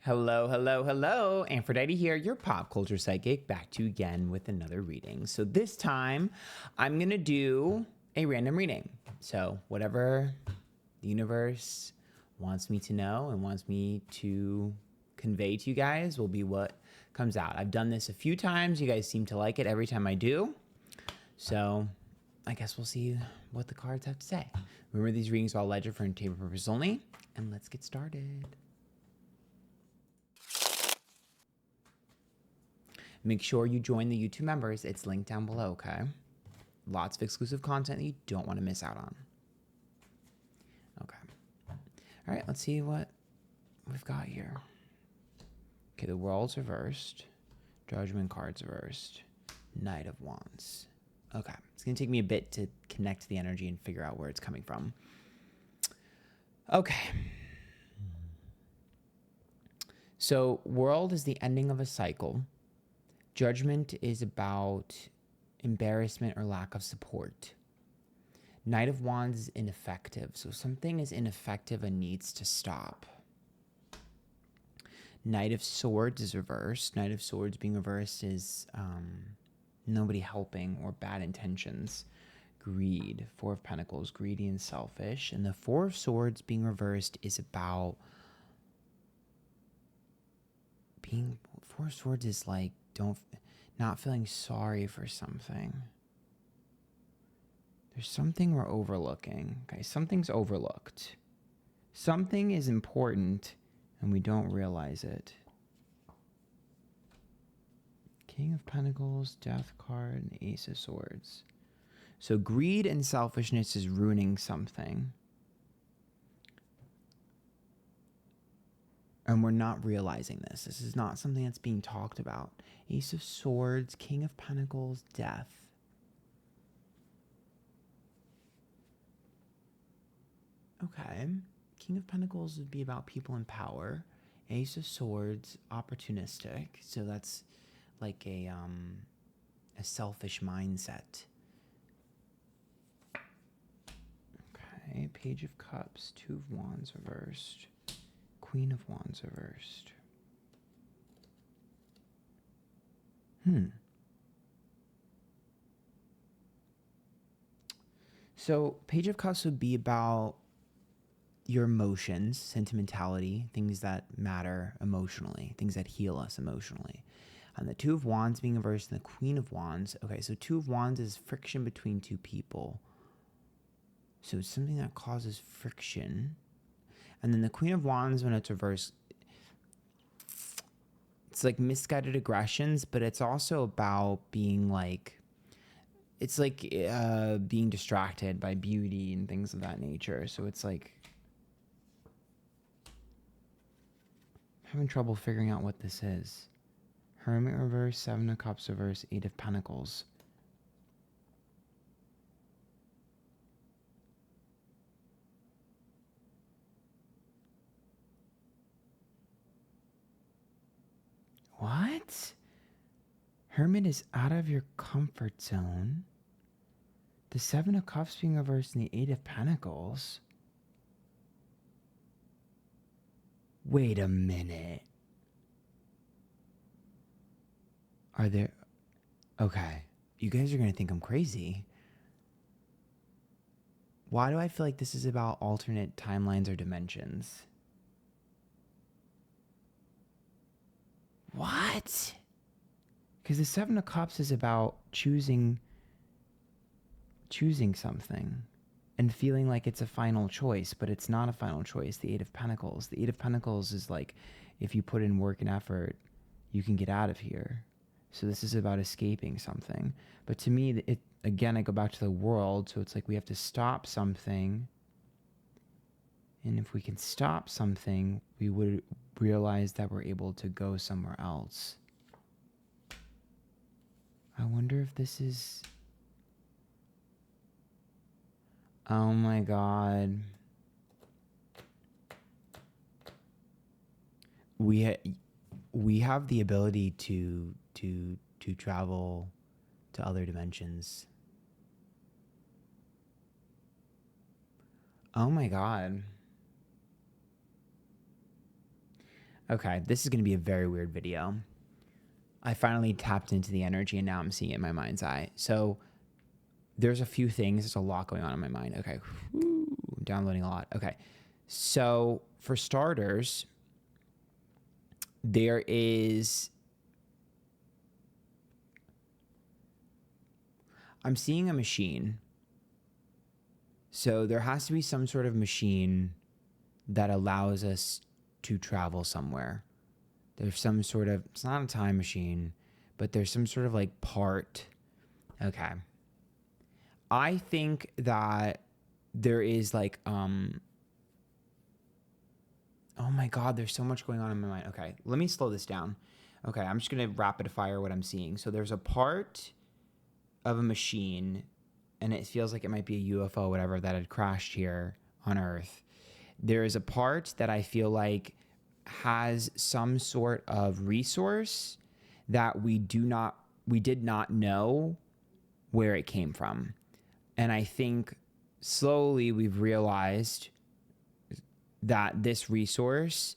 Hello, hello, hello. Antphrodite here, your pop culture psychic, back to you again with another reading. So this time, I'm going to do a random reading. So whatever the universe wants me to know and wants me to convey to you guys will be what comes out. I've done this a few times. You guys seem to like it every time I do. So I guess we'll see what the cards have to say. Remember, these readings are all ledger for entertainment purposes only. And let's get started. Make sure you join the YouTube members. It's linked down below, okay? Lots of exclusive content that you don't want to miss out on. Okay. All right, let's see what we've got here. Okay, the World's reversed. Judgment card's reversed. Knight of Wands. Okay, it's going to take me a bit to connect to the energy and figure out where it's coming from. Okay. So, World is the ending of a cycle. Judgment is about embarrassment or lack of support. Knight of Wands is ineffective. So something is ineffective and needs to stop. Knight of Swords is reversed. Knight of Swords being reversed is nobody helping or bad intentions. Greed. Four of Pentacles, greedy and selfish. And the Four of Swords being reversed is about being... Four of Swords is like not feeling sorry for something. There's something we're overlooking. Okay, something's overlooked. Something is important and we don't realize it. King of Pentacles, Death card, and Ace of Swords. So greed and selfishness is ruining something. And we're not realizing this. This is not something that's being talked about. Ace of Swords, King of Pentacles, Death. Okay. King of Pentacles would be about people in power. Ace of Swords, opportunistic. So that's like a selfish mindset. Okay. Page of Cups, Two of Wands reversed. Queen of Wands reversed. So Page of Cups would be about your emotions, sentimentality, things that matter emotionally, things that heal us emotionally. And the Two of Wands being reversed and the Queen of Wands. Okay, so Two of Wands is friction between two people. So it's something that causes friction. And then the Queen of Wands, when it's reversed, it's like misguided aggressions, but it's also about being like, it's like being distracted by beauty and things of that nature. So it's like having trouble figuring out what this is. Hermit reverse, Seven of Cups reverse, Eight of Pentacles. What? Hermit is out of your comfort zone. The Seven of Cups being reversed and the Eight of Pentacles. Wait a minute. Are there... Okay. You guys are going to think I'm crazy. Why do I feel like this is about alternate timelines or dimensions? What? Because the Seven of Cups is about choosing something and feeling like it's a final choice, but it's not a final choice. The Eight of Pentacles. The Eight of Pentacles is like, if you put in work and effort, you can get out of here. So this is about escaping something. But to me, again, I go back to the world. So it's like we have to stop something. And if we can stop something, we would realize that we're able to go somewhere else. I wonder if this is... Oh my God. We have the ability to travel to other dimensions. Oh my God. Okay, this is going to be a very weird video. I finally tapped into the energy and now I'm seeing it in my mind's eye. So there's a few things. There's a lot going on in my mind. Okay. Whew, I'm downloading a lot. Okay. So for starters, there is... I'm seeing a machine. So there has to be some sort of machine that allows us to travel somewhere. There's some sort of, it's not a time machine, but there's some sort of like part. Okay. I think that there is like, oh my God, there's so much going on in my mind. Okay. Let me slow this down. Okay. I'm just going to rapid fire what I'm seeing. So there's a part of a machine and it feels like it might be a UFO, whatever, that had crashed here on Earth. There is a part that I feel like has some sort of resource that we did not know where it came from. And I think slowly we've realized that this resource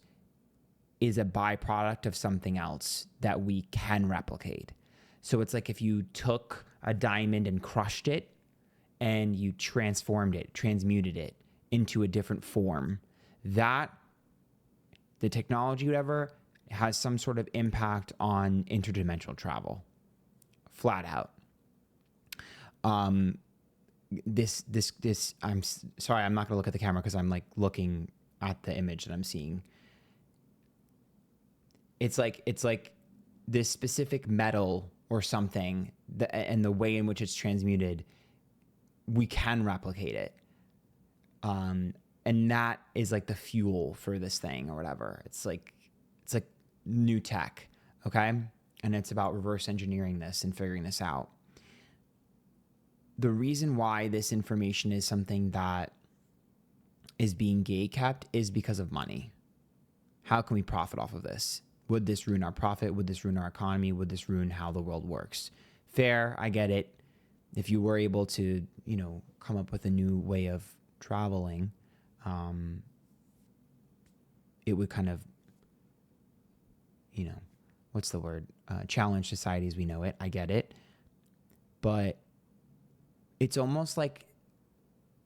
is a byproduct of something else that we can replicate. So it's like if you took a diamond and crushed it and you transformed it, transmuted it into a different form, that the technology, whatever, has some sort of impact on interdimensional travel. Flat out. This, I'm sorry, I'm not going to look at the camera because I'm like looking at the image that I'm seeing. It's like this specific metal or something and the way in which it's transmuted, we can replicate it. And that is like the fuel for this thing or whatever. It's like new tech. Okay. And it's about reverse engineering this and figuring this out. The reason why this information is something that is being gatekept is because of money. How can we profit off of this? Would this ruin our profit? Would this ruin our economy? Would this ruin how the world works? Fair, I get it. If you were able to, come up with a new way of traveling, it would kind of, what's the word? Challenge society as we know it. I get it. But it's almost like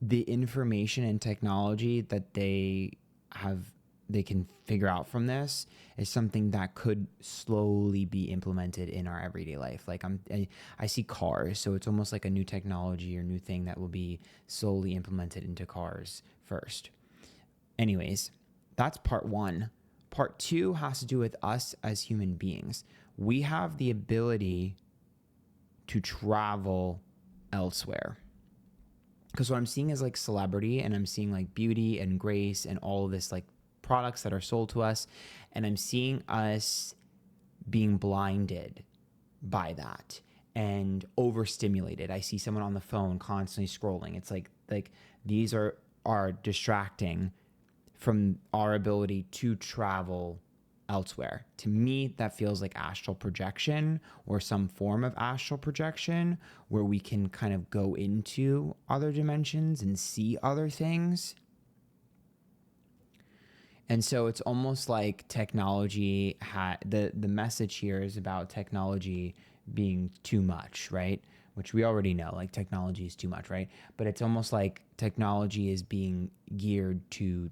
the information and technology that they can figure out from this is something that could slowly be implemented in our everyday life. Like I see cars, so it's almost like a new technology or new thing that will be slowly implemented into cars first. Anyways, that's part one. Part two has to do with us as human beings. We have the ability to travel elsewhere. Because what I'm seeing is like celebrity, and I'm seeing like beauty and grace and all of this like products that are sold to us, and I'm seeing us being blinded by that and overstimulated. I see someone on the phone constantly scrolling. It's like these are distracting from our ability to travel elsewhere. To me, that feels like astral projection or some form of astral projection where we can kind of go into other dimensions and see other things. And so it's almost like technology the message here is about technology being too much, right? Which we already know, like technology is too much, right? But it's almost like technology is being geared to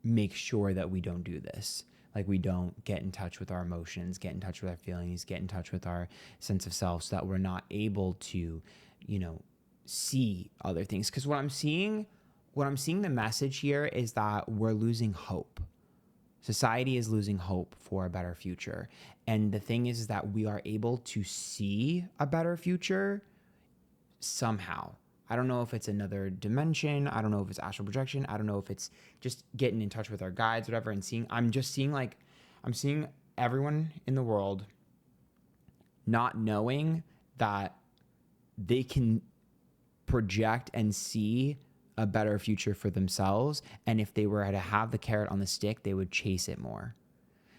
make sure that we don't do this. Like we don't get in touch with our emotions, get in touch with our feelings, get in touch with our sense of self, so that we're not able to, see other things. Because what I'm seeing the message here is that we're losing hope. Society is losing hope for a better future. And the thing is that we are able to see a better future somehow. I don't know if it's another dimension. I don't know if it's astral projection. I don't know if it's just getting in touch with our guides, whatever, and I'm seeing everyone in the world not knowing that they can project and see a better future for themselves. And if they were to have the carrot on the stick, they would chase it more.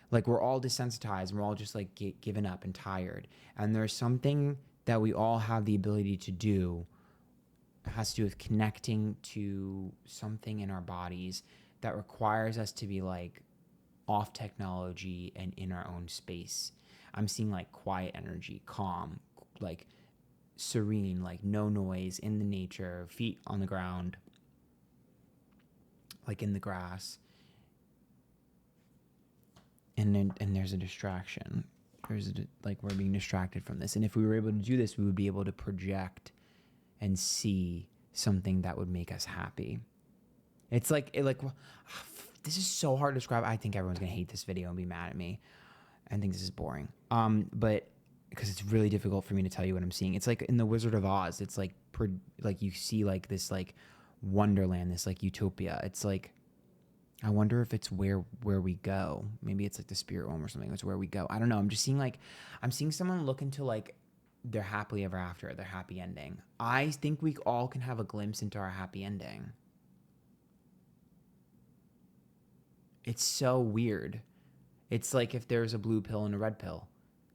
Like we're all desensitized and we're all just like given up and tired. And there's something that we all have the ability to do. It has to do with connecting to something in our bodies that requires us to be like off technology and in our own space. I'm seeing like quiet energy, calm, like serene, like no noise, in the nature, feet on the ground, like in the grass. And there's a distraction. Like we're being distracted from this. And if we were able to do this, we would be able to project and see something that would make us happy. It's like this is so hard to describe. I think everyone's gonna hate this video and be mad at me and think this is boring. But because it's really difficult for me to tell you what I'm seeing. It's like in the Wizard of Oz. It's like you see like this like wonderland, this like utopia. It's like, I wonder if it's where we go. Maybe it's like the spirit realm or something. It's where we go. I don't know. I'm just seeing like, I'm seeing someone look into like their happily ever after, their happy ending. I think we all can have a glimpse into our happy ending. It's so weird. It's like if there's a blue pill and a red pill,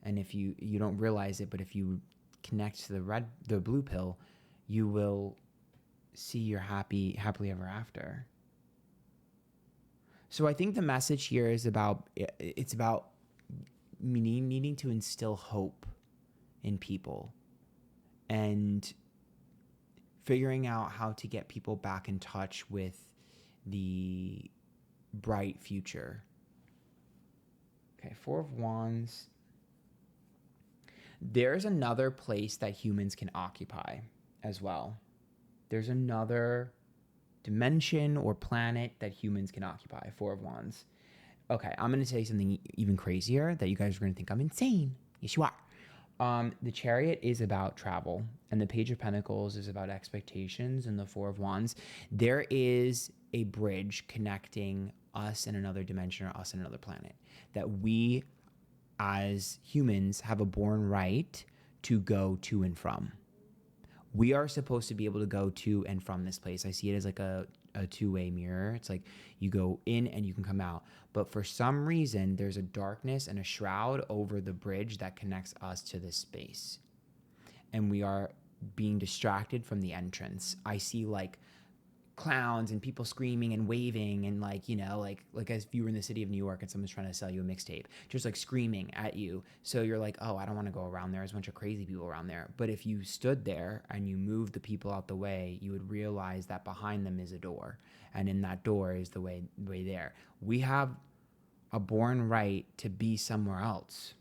and if you don't realize it, but if you connect to the blue pill, you will see your happily ever after. So I think the message here is about needing to instill hope in people and figuring out how to get people back in touch with the bright future. Okay, Four of Wands. There's another place that humans can occupy as well. There's another dimension or planet that humans can occupy. Four of Wands. Okay, I'm going to say something even crazier that you guys are going to think I'm insane. Yes, you are. The Chariot is about travel, and the Page of Pentacles is about expectations, and the Four of Wands. There is a bridge connecting us in another dimension or us in another planet that we as humans have a born right to go to and from. We are supposed to be able to go to and from this place. I see it as like a two-way mirror. It's like you go in and you can come out. But for some reason, there's a darkness and a shroud over the bridge that connects us to this space. And we are being distracted from the entrance. I see like clowns and people screaming and waving and like, you know, like as if you were in the city of New York and someone's trying to sell you a mixtape, just like screaming at you. So you're like, oh, I don't want to go around there. There's a bunch of crazy people around there. But if you stood there and you moved the people out the way, you would realize that behind them is a door. And in that door is the way there. We have a born right to be somewhere else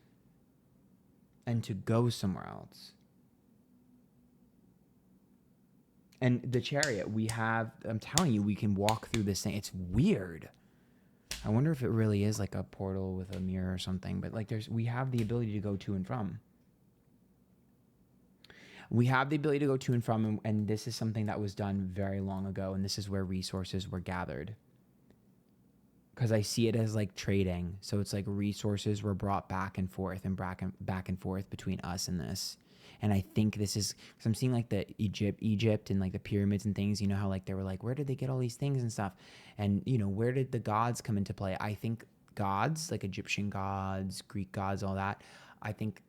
and to go somewhere else. And the Chariot, I'm telling you, we can walk through this thing. It's weird. I wonder if it really is like a portal with a mirror or something, but like we have the ability to go to and from. We have the ability to go to and from, and this is something that was done very long ago, and this is where resources were gathered. Because I see it as like trading. So it's like resources were brought back and forth between us and this. And I think this is, because I'm seeing like the Egypt and like the pyramids and things, you know how like they were like, where did they get all these things and stuff? And, you know, where did the gods come into play? I think gods, like Egyptian gods, Greek gods, all that, I think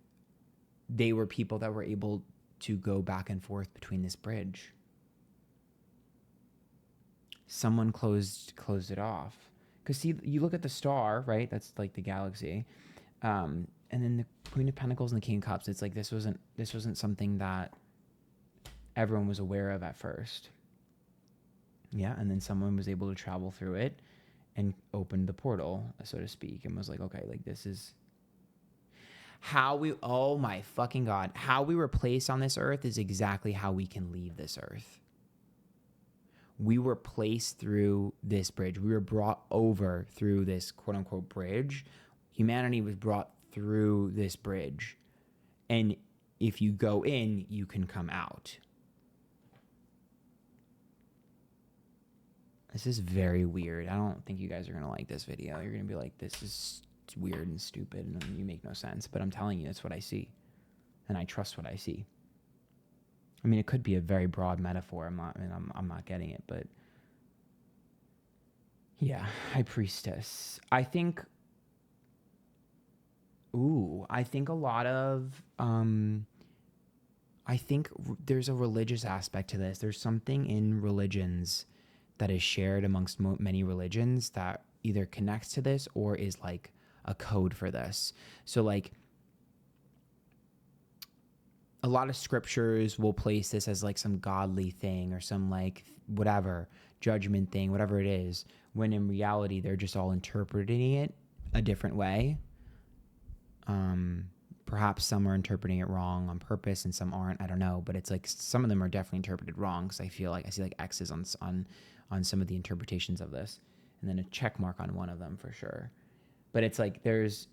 they were people that were able to go back and forth between this bridge. Someone closed it off. Because see, you look at the star, right? That's like the galaxy. And then the Queen of Pentacles and the King of Cups, it's like this wasn't something that everyone was aware of at first. Yeah, and then someone was able to travel through it and opened the portal, so to speak, and was like, okay, like this is how oh my fucking God, how we were placed on this earth is exactly how we can leave this earth. We were placed through this bridge. We were brought over through this quote unquote bridge. Humanity was brought through this bridge. And if you go in, you can come out. This is very weird. I don't think you guys are going to like this video. You're going to be like, this is weird and stupid and you make no sense. But I'm telling you, it's what I see. And I trust what I see. I mean, it could be a very broad metaphor. I'm not getting it, but yeah, High Priestess. I think a lot of, I think there's a religious aspect to this. There's something in religions that is shared amongst many religions that either connects to this or is like a code for this. So like a lot of scriptures will place this as like some godly thing or some like whatever judgment thing, whatever it is, when in reality they're just all interpreting it a different way. Perhaps some are interpreting it wrong on purpose and some aren't. I don't know, but it's like some of them are definitely interpreted wrong, because I feel like I see like X's on some of the interpretations of this, and then a check mark on one of them for sure. But it's like it's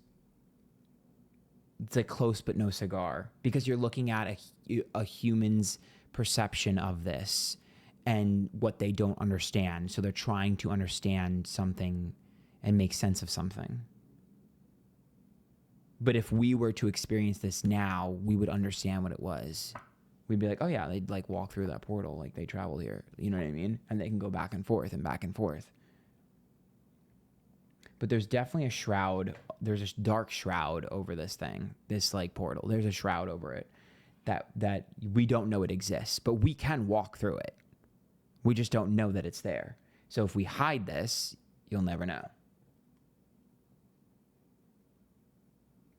like close but no cigar, because you're looking at a human's perception of this and what they don't understand. So they're trying to understand something and make sense of something. But if we were to experience this now, we would understand what it was. We'd be like, oh yeah, they'd like walk through that portal, like they traveled here. You know what I mean? And they can go back and forth and back and forth. But there's definitely a shroud. There's a dark shroud over this thing, this like portal. There's a shroud over it that we don't know it exists, but we can walk through it. We just don't know that it's there. So if we hide this, you'll never know.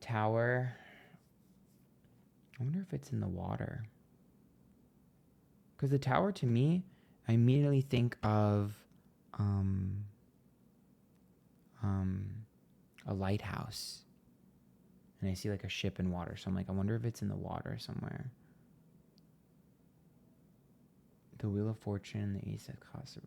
Tower. I wonder if it's in the water. Because the tower, to me, I immediately think of a lighthouse. And I see like a ship in water. So I'm like, I wonder if it's in the water somewhere. The Wheel of Fortune, the Ace of Cups.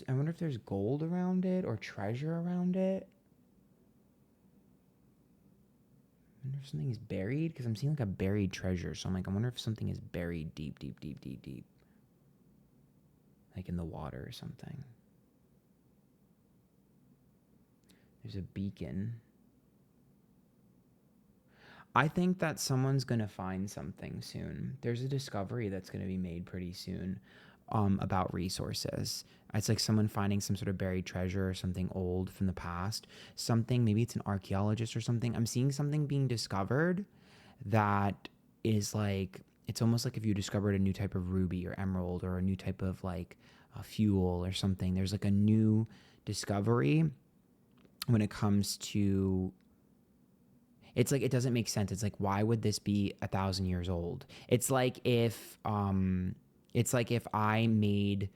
I wonder if there's gold around it or treasure around it. I wonder if something is buried, because I'm seeing like a buried treasure. So I'm like, I wonder if something is buried deep. Like in the water or something. There's a beacon. I think that someone's going to find something soon. There's a discovery that's going to be made pretty soon about resources. It's like someone finding some sort of buried treasure or something old from the past. Something, maybe it's an archaeologist or something. I'm seeing something being discovered that is like, it's almost like if you discovered a new type of ruby or emerald or a new type of like a fuel or something. There's like a new discovery when it comes to, it's like, it doesn't make sense. It's like, why would this be 1,000 years old? It's like if I made,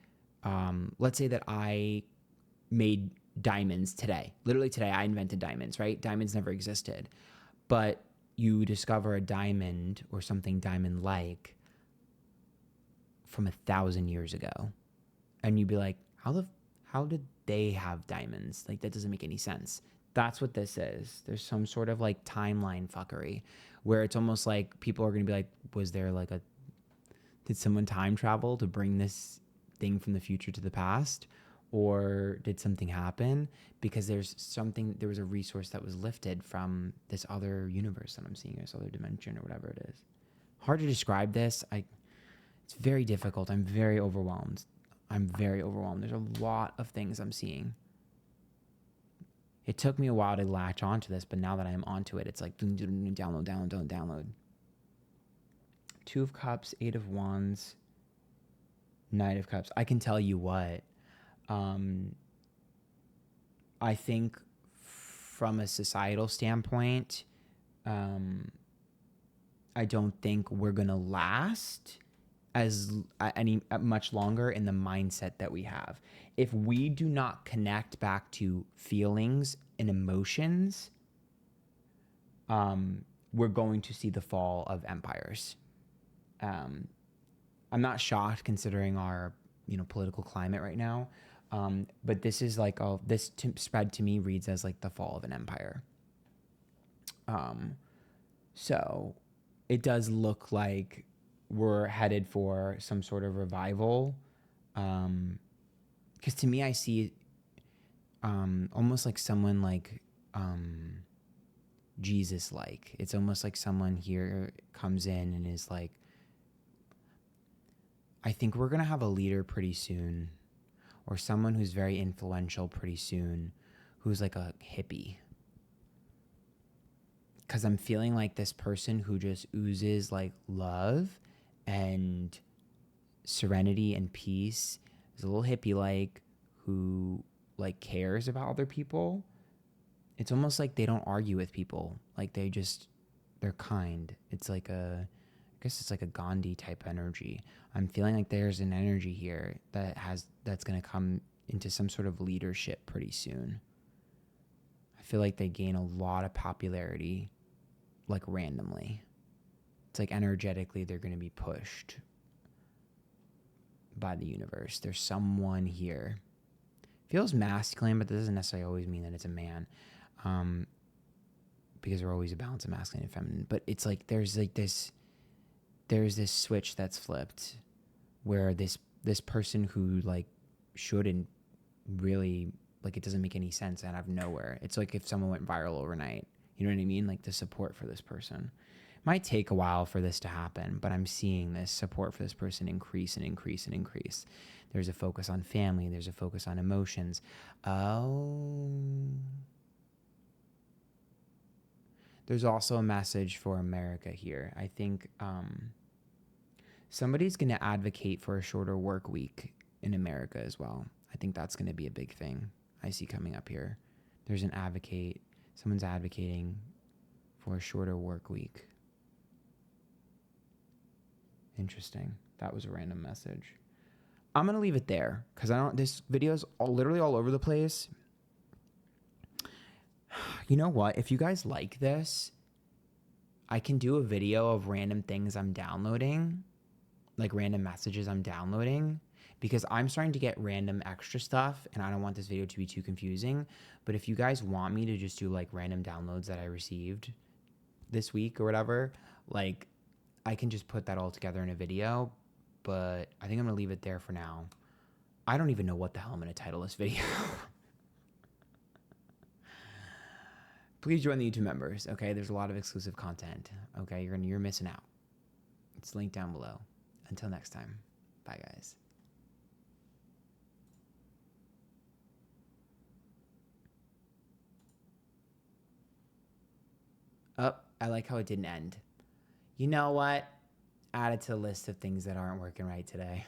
let's say that I made diamonds today. Literally today, I invented diamonds, right? Diamonds never existed. But you discover a diamond or something diamond-like from 1,000 years ago. And you'd be like, how did they have diamonds? Like, that doesn't make any sense. That's what this is. There's some sort of like timeline fuckery where it's almost like people are going to be like, did someone time travel to bring this thing from the future to the past? Or did something happen? Because there was a resource that was lifted from this other universe that I'm seeing, this other dimension or whatever it is. Hard to describe this. It's very difficult. I'm very overwhelmed. There's a lot of things I'm seeing. It took me a while to latch onto this, but now that I'm onto it, it's like download. Two of Cups, Eight of Wands, Knight of Cups. I can tell you what. I think from a societal standpoint, I don't think we're going to last much longer in the mindset that we have. If we do not connect back to feelings and emotions, we're going to see the fall of empires. I'm not shocked considering our, political climate right now. But this is like, spread to me reads as like the fall of an empire. So it does look like we're headed for some sort of revival. Because to me, I see almost like someone like Jesus-like. It's almost like someone here comes in and is like, I think we're going to have a leader pretty soon, or someone who's very influential pretty soon, who's like a hippie. Because I'm feeling like this person who just oozes like love and serenity and peace is a little hippie like, who like cares about other people. It's almost like they don't argue with people. Like they're kind. It's like I guess it's like a Gandhi type energy. I'm feeling like there's an energy here that's going to come into some sort of leadership pretty soon. I feel like they gain a lot of popularity, like randomly. It's like energetically they're going to be pushed by the universe. There's someone here. Feels masculine, but that doesn't necessarily always mean that it's a man. Because there's always a balance of masculine and feminine. But it's like there's this switch that's flipped where this person who like shouldn't really, like, it doesn't make any sense out of nowhere. It's like if someone went viral overnight. You know what I mean? Like the support for this person. It might take a while for this to happen, but I'm seeing this support for this person increase and increase and increase. There's a focus on family. There's a focus on emotions. Oh. There's also a message for America here. I think somebody's going to advocate for a shorter work week in America as well. I think that's going to be a big thing I see coming up here. There's an advocate. Someone's advocating for a shorter work week. Interesting. That was a random message. I'm going to leave it there because this video is literally all over the place. You know what? If you guys like this, I can do a video of random things I'm downloading, like random messages I'm downloading, because I'm starting to get random extra stuff and I don't want this video to be too confusing. But if you guys want me to just do like random downloads that I received this week or whatever, like I can just put that all together in a video. But I think I'm going to leave it there for now. I don't even know what the hell I'm going to title this video. Please join the YouTube members, okay? There's a lot of exclusive content, okay? You're missing out. It's linked down below. Until next time, bye guys. Oh, I like how it didn't end. You know what? Add it to the list of things that aren't working right today.